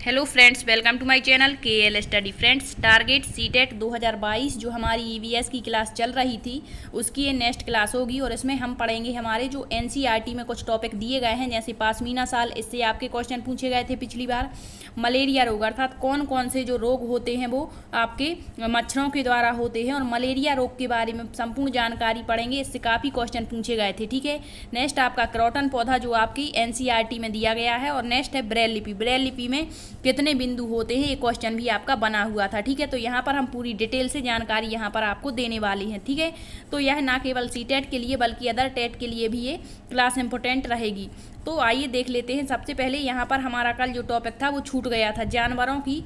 Hello friends, welcome to my channel KL study. Friends, target CTET 2022 जो हमारी EVS की class चल रही थी उसकी ये नेक्स्ट क्लास होगी और इसमें हम पढ़ेंगे हमारे जो NCERT में कुछ टॉपिक दिए गए हैं, जैसे पासमीना साल, इससे आपके क्वेश्चन पूछे गए थे पिछली बार। मलेरिया रोग, अर्थात कौन कौन से जो रोग होते हैं वो आपके मच्छरों के द्वारा होते हैं, और मलेरिया रोग के बारे में संपूर्ण जानकारी पढ़ेंगे, इससे काफ़ी क्वेश्चन पूछे गए थे। ठीक है, नेक्स्ट आपका क्रॉटन पौधा जो आपकी NCERT में दिया गया है, और नेक्स्ट है ब्रेल लिपि। ब्रेल लिपि में कितने बिंदु होते हैं, ये क्वेश्चन भी आपका बना हुआ था। ठीक है, तो यहाँ पर हम पूरी डिटेल से जानकारी यहाँ पर आपको देने वाले हैं। ठीक है, तो यह ना केवल सीटेट के लिए बल्कि अदर टेट के लिए भी ये क्लास इंपॉर्टेंट रहेगी। तो आइए देख लेते हैं। सबसे पहले यहाँ पर हमारा कल जो टॉपिक था वो छूट गया था, जानवरों की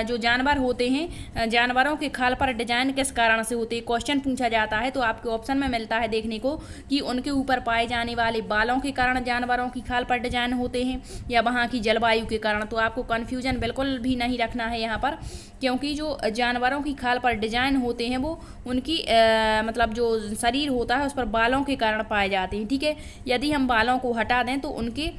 जो जानवर होते हैं, जानवरों के खाल पर डिजाइन किस कारण से होते हैं, क्वेश्चन पूछा जाता है। तो आपके ऑप्शन में मिलता है देखने को कि उनके ऊपर पाए जाने वाले बालों के कारण जानवरों की खाल पर डिजाइन होते हैं, या वहाँ की जलवायु के कारण। तो आपको कन्फ्यूजन बिल्कुल भी नहीं रखना है यहाँ पर, क्योंकि जो जानवरों की खाल पर डिजाइन होते हैं वो उनकी मतलब जो शरीर होता है उस पर बालों के कारण पाए जाते हैं। ठीक है, यदि हम बालों को हटा दें तो उनके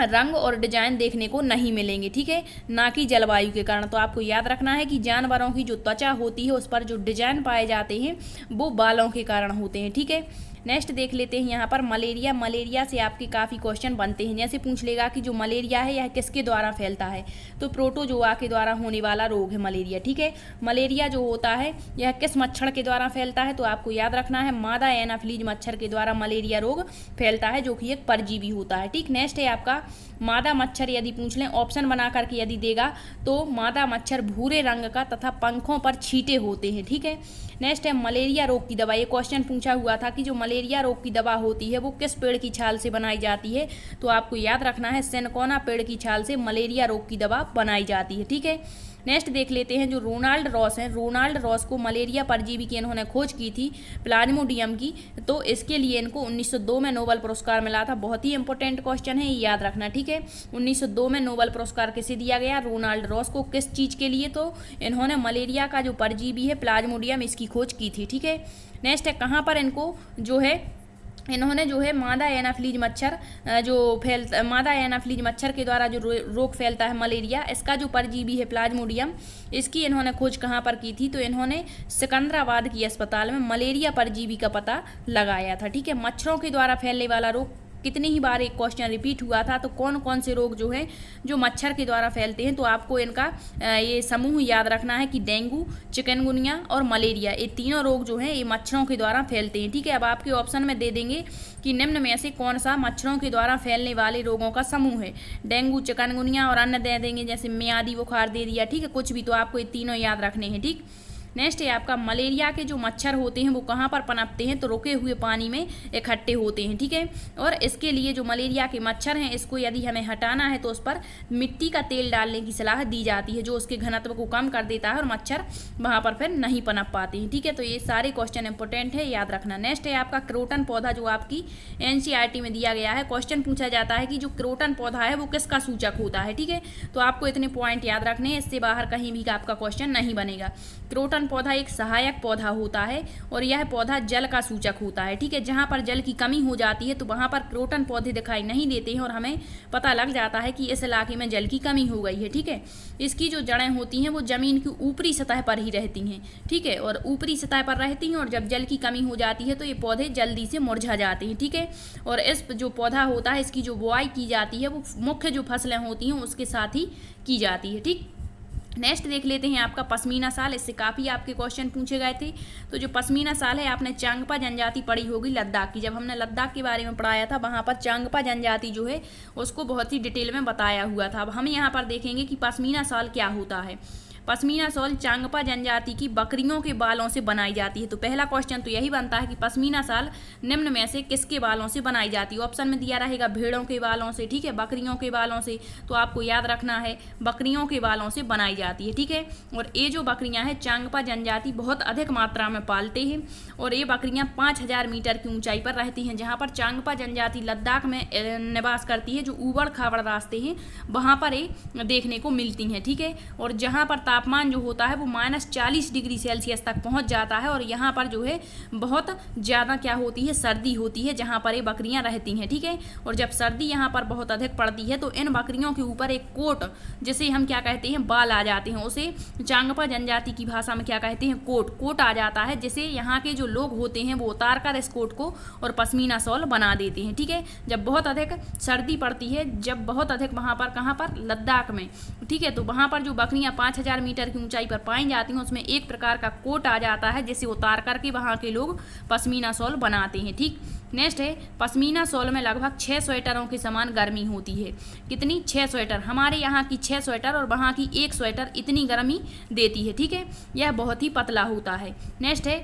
रंग और डिजाइन देखने को नहीं मिलेंगे। ठीक है, ना कि जलवायु के कारण। तो आपको याद रखना है कि जानवरों की जो त्वचा होती है उस पर जो डिजाइन पाए जाते हैं वो बालों के कारण होते हैं। ठीक है, नेक्स्ट देख लेते हैं यहाँ पर मलेरिया। मलेरिया से आपके काफ़ी क्वेश्चन बनते हैं, जैसे पूछ लेगा कि जो मलेरिया है यह किसके द्वारा फैलता है, तो प्रोटोजोआ के द्वारा होने वाला रोग है मलेरिया। ठीक है, मलेरिया जो होता है यह किस मच्छर के द्वारा फैलता है, तो आपको याद रखना है मादा एनाफ्लीज मच्छर के द्वारा मलेरिया रोग फैलता है, जो कि एक परजीवी होता है। ठीक, नेक्स्ट है आपका मादा मच्छर। यदि पूछ लें ऑप्शन बना करके यदि देगा तो मादा मच्छर भूरे रंग का तथा पंखों पर छींटे होते हैं। ठीक है, नेक्स्ट है मलेरिया रोग की दवा। ये क्वेश्चन पूछा हुआ था कि जो मलेरिया रोग की दवा होती है वो किस पेड़ की छाल से बनाई जाती है, तो आपको याद रखना है सिनकोना पेड़ की छाल से मलेरिया रोग की दवा बनाई जाती है। ठीक है, नेक्स्ट देख लेते हैं जो रोनाल्ड रॉस हैं। रोनाल्ड रॉस को मलेरिया परजीवी की इन्होंने खोज की थी, प्लाज्मोडियम की, तो इसके लिए इनको 1902 में नोबेल पुरस्कार मिला था। बहुत ही इंपॉर्टेंट क्वेश्चन है, याद रखना। ठीक है, 1902 में नोबेल पुरस्कार किसे दिया गया, रोनाल्ड रॉस को। किस चीज़ के लिए, तो इन्होंने मलेरिया का जो परजीवी है प्लाज्मोडियम, इसकी खोज की थी। ठीक है, नेक्स्ट है कहाँ पर इनको जो है इन्होंने जो है मादा एनाफ्लीज मच्छर मादा एनाफ्लीज मच्छर के द्वारा जो रोग फैलता है मलेरिया, इसका जो परजीवी है प्लाज्मोडियम, इसकी इन्होंने खोज कहाँ पर की थी, तो इन्होंने सिकंदराबाद की अस्पताल में मलेरिया परजीवी का पता लगाया था। ठीक है, मच्छरों के द्वारा फैलने वाला रोग कितनी ही बार एक क्वेश्चन रिपीट हुआ था, तो कौन कौन से रोग जो है जो मच्छर के द्वारा फैलते हैं, तो आपको इनका ये समूह याद रखना है कि डेंगू, चिकनगुनिया और मलेरिया, ये तीनों रोग जो हैं ये मच्छरों के द्वारा फैलते हैं। ठीक है, अब आपके ऑप्शन में दे देंगे कि निम्न में से कौन सा मच्छरों के द्वारा फैलने वाले रोगों का समूह है, डेंगू, चिकनगुनिया और अन्य दे देंगे, जैसे मियादी बुखार दे दिया। ठीक है, कुछ भी, तो आपको ये तीनों याद रखने हैं। ठीक, नेक्स्ट है आपका मलेरिया के जो मच्छर होते हैं वो कहाँ पर पनपते हैं, तो रुके हुए पानी में इकट्ठे होते हैं। ठीक है, और इसके लिए जो मलेरिया के मच्छर हैं इसको यदि हमें हटाना है तो उस पर मिट्टी का तेल डालने की सलाह दी जाती है, जो उसके घनत्व को कम कर देता है और मच्छर वहाँ पर फिर नहीं पनप पाते हैं। ठीक है, तो ये सारे क्वेश्चन इंपॉर्टेंट है, याद रखना। नेक्स्ट है आपका क्रोटन पौधा, जो आपकी NCERT में दिया गया है। क्वेश्चन पूछा जाता है कि जो क्रोटन पौधा है वो किसका सूचक होता है। ठीक है, तो आपको इतने पॉइंट याद रखने हैं, इससे बाहर कहीं भी आपका क्वेश्चन नहीं बनेगा। क्रोटन पौधा एक सहायक पौधा होता है और यह पौधा जल का सूचक होता है। ठीक है, जहाँ पर जल की कमी हो जाती है तो वहाँ पर क्रोटन पौधे दिखाई नहीं देते हैं और हमें पता लग जाता है कि इस इलाके में जल की कमी हो गई है। ठीक है, इसकी जो जड़ें होती हैं वो जमीन की ऊपरी सतह पर ही रहती हैं। ठीक है, और ऊपरी सतह पर रहती हैं, और जब जल की कमी हो जाती है तो ये पौधे जल्दी से मुरझा जाते हैं। ठीक है, और इस जो पौधा होता है इसकी जो बुआई की जाती है वो मुख्य जो फसलें होती हैं उसके साथ ही की जाती है। ठीक, नेक्स्ट देख लेते हैं आपका पश्मीना साल। इससे काफ़ी आपके क्वेश्चन पूछे गए थे। तो जो पश्मीना साल है, आपने चांगपा जनजाति पढ़ी होगी लद्दाख की। जब हमने लद्दाख के बारे में पढ़ाया था वहाँ पर चांगपा जनजाति जो है उसको बहुत ही डिटेल में बताया हुआ था। अब हम यहाँ पर देखेंगे कि पश्मीना साल क्या होता है। पश्मीना शॉल चांगपा जनजाति की बकरियों के बालों से बनाई जाती है। तो पहला क्वेश्चन तो यही बनता है कि पश्मीना शाल निम्न में से किसके बालों से बनाई जाती है। ऑप्शन में दिया रहेगा भेड़ों के बालों से, ठीक है, बकरियों के बालों से। तो आपको याद रखना है बकरियों के बालों से बनाई जाती है, ठीक है। और ये जो बकरियां हैं चांगपा जनजाति बहुत अधिक मात्रा में पालते हैं और ये बकरियां 5000 मीटर की ऊंचाई पर रहती हैं। जहाँ पर चांगपा जनजाति लद्दाख में निवास करती है, जो ऊबड़ खाबड़ रास्ते हैं वहाँ पर ये देखने को मिलती हैं, ठीक है। और जहाँ पर तापमान जो होता है वो -40 डिग्री सेल्सियस तक पहुंच जाता है। और यहाँ पर जो है बहुत ज़्यादा क्या होती है, सर्दी होती है जहाँ पर ये बकरियाँ रहती हैं, ठीक है। और जब सर्दी यहाँ पर बहुत अधिक पड़ती है तो इन बकरियों के ऊपर एक कोट, जिसे हम क्या कहते हैं, बाल आ जाते हैं, उसे चांगपा जनजाति की भाषा में क्या कहते हैं, कोट आ जाता है, जिसे यहाँ के जो लोग होते हैं वो उतार कर इस कोट को और पश्मीना शॉल बना देते हैं, ठीक है। जब बहुत अधिक सर्दी पड़ती है, जब बहुत अधिक वहाँ पर, कहाँ पर, लद्दाख में, ठीक है, तो वहाँ पर जो बकरियाँ 5000 मीटर की ऊंचाई पर पाई जाती हैं उसमें एक प्रकार का कोट आ जाता है, जिसे उतार करके वहाँ के लोग पश्मीना शॉल बनाते हैं, ठीक। नेक्स्ट है, पश्मीना शॉल में लगभग 6 स्वेटरों के समान गर्मी होती है। कितनी? 6 स्वेटर। हमारे यहाँ की 6 स्वेटर और वहाँ की 1 स्वेटर इतनी गर्मी देती है, ठीक है। यह बहुत ही पतला होता है। नेक्स्ट है,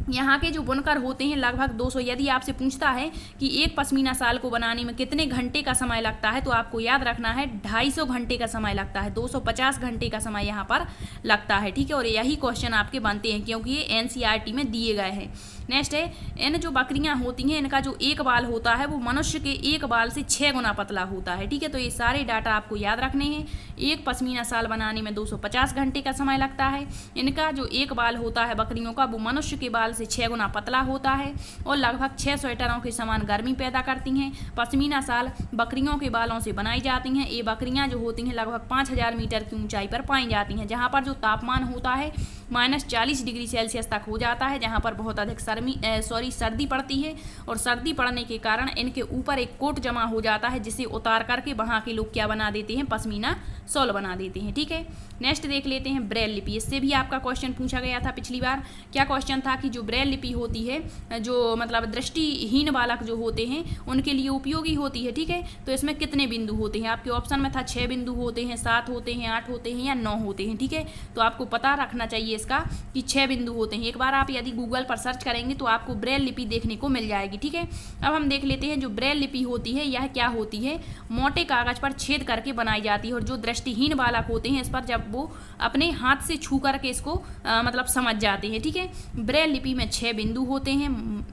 यहाँ के जो बुनकर होते हैं लगभग 200, यदि आपसे पूछता है कि एक पश्मीना शाल को बनाने में कितने घंटे का समय लगता है, तो आपको याद रखना है 250 घंटे का समय लगता है, 250 घंटे का समय यहाँ पर लगता है, ठीक है। और यही क्वेश्चन आपके बनते हैं क्योंकि ये एनसीईआरटी में दिए गए हैं। नेक्स्ट है, इन जो बकरियां होती हैं इनका जो एक बाल होता है वो मनुष्य के एक बाल से 6 गुना पतला होता है, ठीक है। तो ये सारे डाटा आपको याद रखने हैं। एक पश्मीना शाल बनाने में 250 घंटे का समय लगता है। इनका जो एक बाल होता है बकरियों का वो मनुष्य के बाल से 6 गुना पतला होता है और लगभग 6 स्वेटरों के समान गर्मी पैदा करती हैं। पश्मीना शाल बकरियों के बालों से बनाई जाती हैं। ये बकरियां जो होती हैं लगभग 5000 मीटर की ऊंचाई पर पाई जाती हैं, जहाँ पर जो तापमान होता है -40 डिग्री सेल्सियस तक हो जाता है, जहाँ पर बहुत अधिक सर्दी पड़ती है। और सर्दी पड़ने के कारण इनके ऊपर एक कोट जमा हो जाता है, जिसे उतार करके वहाँ के लोग क्या बना देते हैं, पश्मीना शॉल बना देते हैं, ठीक है। नेक्स्ट देख लेते हैं ब्रेल लिपि। इससे भी आपका क्वेश्चन पूछा गया था पिछली बार। क्या क्वेश्चन था कि जो ब्रेल लिपि होती है, जो मतलब दृष्टिहीन बालक जो होते हैं उनके लिए उपयोगी होती है, ठीक है। तो इसमें कितने बिंदु होते हैं? आपके ऑप्शन में था 6 बिंदु होते हैं, 7 होते हैं, 8 होते हैं या 9 होते हैं, ठीक है। तो आपको पता रखना चाहिए इसका कि 6 बिंदु होते हैं। एक बार आप यदि गूगल पर सर्च करेंगे तो आपको ब्रेल लिपि देखने को मिल जाएगी, ठीक है। अब हम देख लेते हैं जो ब्रेल लिपि होती है यह क्या होती है, मोटे कागज पर छेद करके बनाई जाती है। और जो दृष्टिहीन बालक होते हैं इस पर जब वो अपने हाथ से छू करके इसको मतलब समझ जाते हैं, ठीक है। ब्रेल लिपि में 6 बिंदु होते हैं।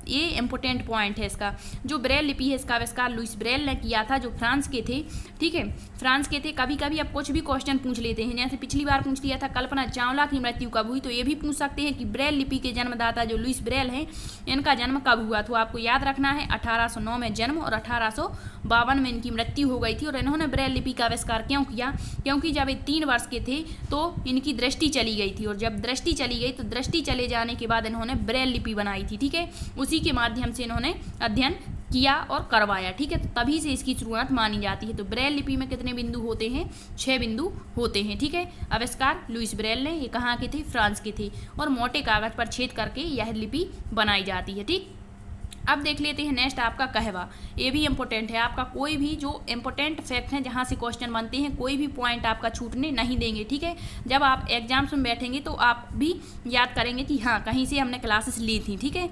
ये इंपॉर्टेंट पॉइंट है इसका। जो ब्रेल लिपि है इसका आविष्कार लुइस ब्रेल ने किया था, जो फ्रांस के थे, ठीक है, फ्रांस के थे। कभी कभी अब कुछ भी क्वेश्चन पूछ लेते हैं, जैसे पिछली बार पूछ लिया था कल्पना चावला की मृत्यु कब हुई, तो ये भी पूछ सकते हैं कि ब्रेल लिपि के जन्मदाता जो लुइस ब्रेल हैं इनका जन्म कब हुआ। तो आपको याद रखना है 1809 में जन्म और 1852 में इनकी मृत्यु हो गई थी। और इन्होंने ब्रेल लिपि का आविष्कार क्यों किया? क्योंकि जब ये 3 वर्ष के थे तो इनकी दृष्टि चली गई थी, और जब दृष्टि चली गई तो दृष्टि चले जाने के बाद इन्होंने ब्रेल लिपि बनाई थी, ठीक है। उसी के माध्यम से इन्होंने अध्ययन किया और करवाया, ठीक है। तो तभी से इसकी शुरुआत मानी जाती है। तो ब्रेल लिपि में कितने बिंदु होते हैं? 6 बिंदु होते हैं, ठीक है। आविष्कार लुइस ब्रेल ने, ये कहाँ के थे? फ्रांस के थे। और मोटे कागज पर छेद करके यह लिपि बनाई जाती है, ठीक। अब देख लेते हैं नेक्स्ट आपका कहवा। ये भी इंपॉर्टेंट है। आपका कोई भी जो इंपॉर्टेंट फैक्ट हैं जहाँ से क्वेश्चन बनते हैं, कोई भी पॉइंट आपका छूटने नहीं देंगे, ठीक है। जब आप एग्जाम्स में बैठेंगे तो आप भी याद करेंगे कि हाँ कहीं से हमने क्लासेस ली थी, ठीक है।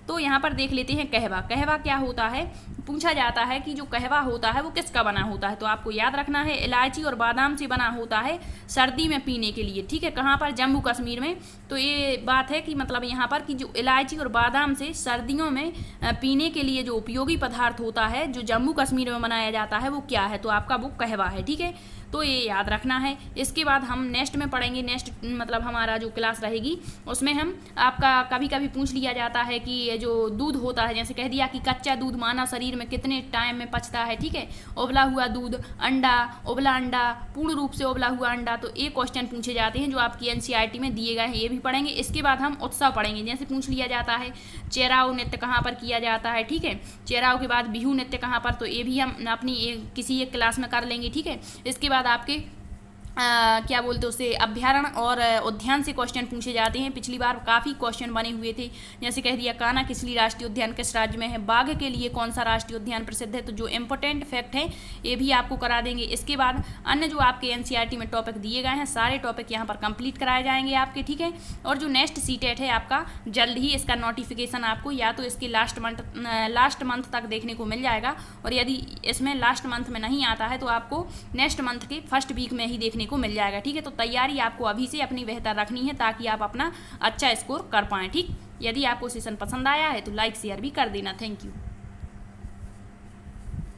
तो यहाँ पर देख लेते हैं कहवा। कहवा क्या होता है? पूछा जाता है कि जो कहवा होता है वो किसका बना होता है। तो आपको याद रखना है इलायची और बादाम से बना होता है, सर्दी में पीने के लिए, ठीक है। कहाँ पर? जम्मू कश्मीर में। तो ये बात है कि मतलब यहाँ पर कि जो इलायची और बादाम से सर्दियों में पीने के लिए जो उपयोगी पदार्थ होता है जो जम्मू कश्मीर में बनाया जाता है वो क्या है? तो आपका वो कहवा है, ठीक है। तो ये याद रखना है। इसके बाद हम नेक्स्ट में पढ़ेंगे। नेक्स्ट मतलब हमारा जो क्लास रहेगी उसमें हम आपका कभी कभी पूछ लिया जाता है कि जो दूध होता है, जैसे कह दिया कि कच्चा दूध मानव शरीर में कितने टाइम में पचता है, ठीक है। उबला हुआ दूध, अंडा, उबला अंडा, पूर्ण रूप से उबला हुआ अंडा। तो ये क्वेश्चन पूछे जाते हैं जो आपकी एनसीईआरटी में दिए गए हैं, ये भी पढ़ेंगे। इसके बाद हम उत्सव पढ़ेंगे। जैसे पूछ लिया जाता है चेराव नृत्य कहाँ पर किया जाता है, ठीक है। चेराव के बाद बिहू नृत्य कहाँ पर, तो ये भी हम अपनी किसी एक क्लास में कर लेंगे, ठीक है। इसके बाद आपके क्या बोलते उसे अभ्यारण्य और उद्यान से क्वेश्चन पूछे जाते हैं। पिछली बार काफ़ी क्वेश्चन बने हुए थे, जैसे कह दिया कान्हा किसली राष्ट्रीय उद्यान किस राज्य में है, बाघ के लिए कौन सा राष्ट्रीय उद्यान प्रसिद्ध है। तो जो इंपॉर्टेंट फैक्ट है ये भी आपको करा देंगे। इसके बाद अन्य जो आपके एनसीईआरटी में टॉपिक दिए गए हैं सारे टॉपिक यहाँ पर कंप्लीट कराए जाएंगे आपके, ठीक है। और जो नेक्स्ट सीटेट है आपका जल्द ही इसका नोटिफिकेशन आपको या तो इसके लास्ट मंथ तक देखने को मिल जाएगा, और यदि इसमें लास्ट मंथ में नहीं आता है तो आपको नेक्स्ट मंथ के फर्स्ट वीक में ही देखने को मिल जाएगा, ठीक है। तो तैयारी आपको अभी से अपनी बेहतर रखनी है ताकि आप अपना अच्छा स्कोर कर पाएं, ठीक। यदि आपको सेशन पसंद आया है तो लाइक शेयर भी कर देना। Thank you.